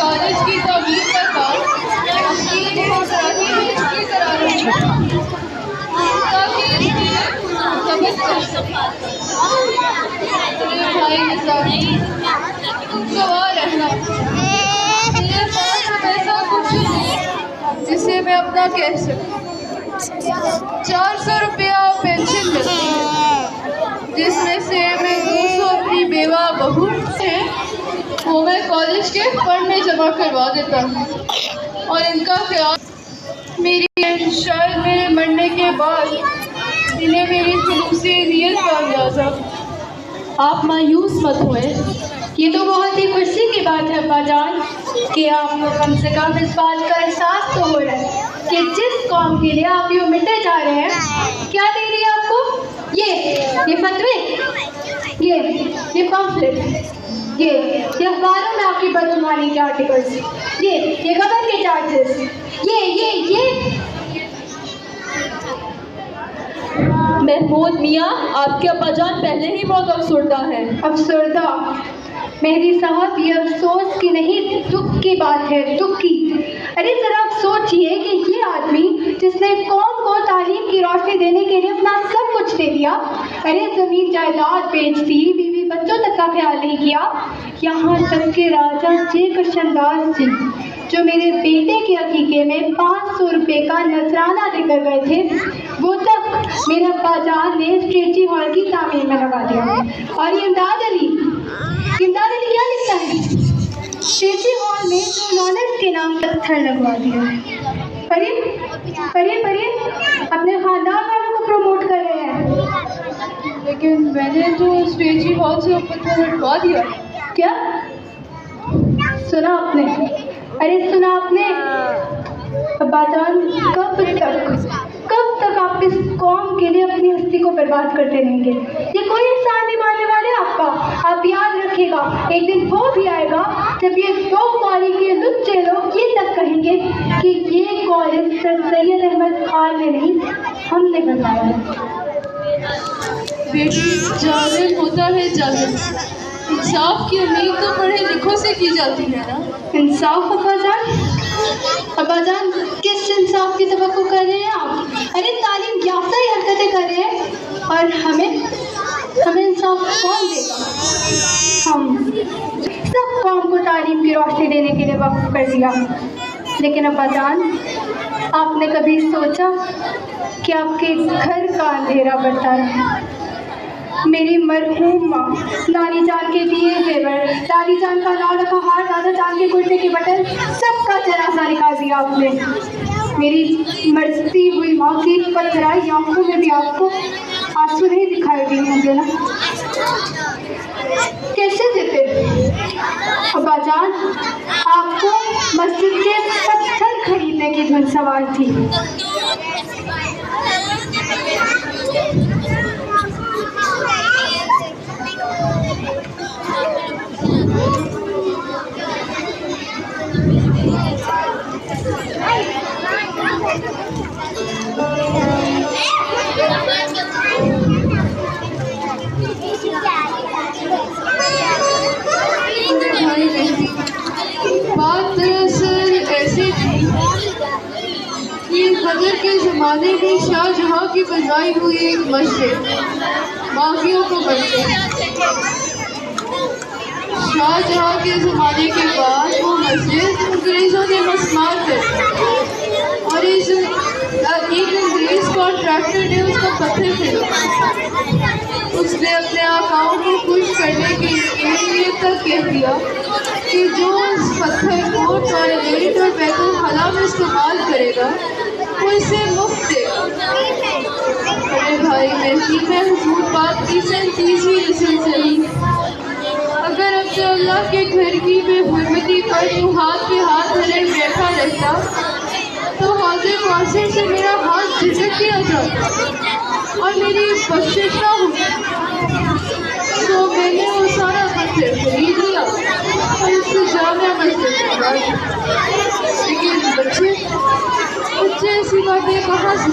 College की तमीर का काम मशीन मसराती में इसकी करा रही हूँ ताकि इसकी समझ चल सके। मेरे भाई निसार तुम सवाल रखना, मेरे पास अब ऐसा कुछ नहीं जिसे मैं अपना कह सकूं। 400 रुपया पेंशन मिलती है जिसमें से मैं 200 अपनी बेवा बहू है वो मैं कॉलेज के फंड में जमा करवा देता हूँ। और इनका ख्याल मेरी शायद मेरे मरने के बाद इन्हें मेरी खुलूसी नीयत का अंदाजा। आप मायूस मत हुए, ये तो बहुत ही खुशी की बात है अब्बाजान कि आपको कम से कम इस बात का एहसास तो हो रहा है कि जिस कौम के लिए आप यूँ मिटे जा रहे हैं, क्या दे रही है आपको ये फतवे, ये पम्फलेट, ये अखबारों में आपकी बदगुमानी के आर्टिकल्स, ये खबर के चार्जेस, ये महमूद मियाँ, आपके अब्बाजान पहले ही बहुत अफसरदा है। अफसरदा मेहदी साहब, ये अफसोस की नहीं दुख की बात है, दुख की। अरे जरा आप सोचिए कि ये आदमी जिसने कौम को तालीम की रोशनी देने के लिए अपना सब कुछ दे दिया, अरे जमीन जायदाद बेच दी, बीवी बच्चों तक का ख्याल नहीं किया, यहाँ तक के राजा जे कृष्णदास जी जो मेरे बेटे के अकीके में 500 रुपये का नजराना देकर गए थे, वो तक मेरे अब्बाजान ने स्ट्रेची हॉल की तामीर में लगा दिया। और ये इमदाद अली क्या लिखता है? स्ट्रेची हॉल में जो लॉनेट के नाम पत्थर लगवा दिया है। परे अपने खानदान वालों को प्रमोट कर रहे हैं। लेकिन मैंने तो स्ट्रेची हॉल से पत्थर हटवा दिया। क्या सुना आपने? अरे सुना आपने? अब्बाजान कब तक आप इस कौम के लिए अपनी हस्ती को बर्बाद करते रहेंगे? ये कोई एहसान नहीं मानने वाले आपका। आप याद रखिएगा, एक दिन वो भी आएगा जब ये दो कॉलेज के लुच्चे लोग ये तक कहेंगे कि ये कॉलेज सर सैयद अहमद खान ने नहीं, हमने बनवाया है। बेटी, जालिम होता है जालिम। इंसाफ की उम्मीद तो पढ़े लिखों से की जाती है ना। इंसाफ? अब्बाजान किस इंसाफ की तवक्को कर रहे हैं आप? अरे तालीम याफ्ता ही हरकतें कर रहे हैं और हमें इंसाफ कौन देगा? हम सब कौम को तालीम की रोशनी देने के लिए वक्फ कर दिया। लेकिन अब्बाजान, आपने कभी सोचा कि आपके घर का अंधेरा बढ़ता रहा? मेरी मरहूम माँ, नानी जान के दिए जेवर, दादी जान का नौ रखा हार, दादा जान के कुर्ते के बटन, सबका जनाजा निकाल दिया आपने। मेरी मरती हुई माँ की पथराई आंखों में भी आपको आंसू नहीं दिखाई दिए होंगे ना? कैसे देते अब्बाजान? आपको मस्जिद के पत्थर खरीदने की धुन सवार थी। बात दरअसल ऐसी थी कि हजर के ज़माने में शाहजहाँ की बनवाई हुई एक मस्जिद बागियों को बन गई। शाहजहाँ के ज़माने के बाद वो मस्जिद अंग्रेज़ों ने मस्मार कर दी और एक अंग्रेज़ कॉन्ट्रैक्टर ने उसका पत्थर खरीदा। उसने अपने आकाओं को खुश करने के लिए ये तक कह दिया कि जो उस पत्थर को टॉयलेट और बैतुल खला में इस्तेमाल करेगा वो इसे मुफ्त देगा। अरे भाई, मैं हुजूर पाक की 37वीं नस्ल सही। अगर अब तो अल्लाह के घर की बेहुरमती पर तू हाथ पे हाथ धरे बैठा रहता तो हाजिर वासिर से मेरा हाथ झिझक दिया जाता और मेरी बख्शिश ना होती। तो मैंने वो सारा पत्थर खरीद लिया और उससे जामिया मस्जिद बनवा दी। लेकिन बच्चे ऐसी बातें कहाँ से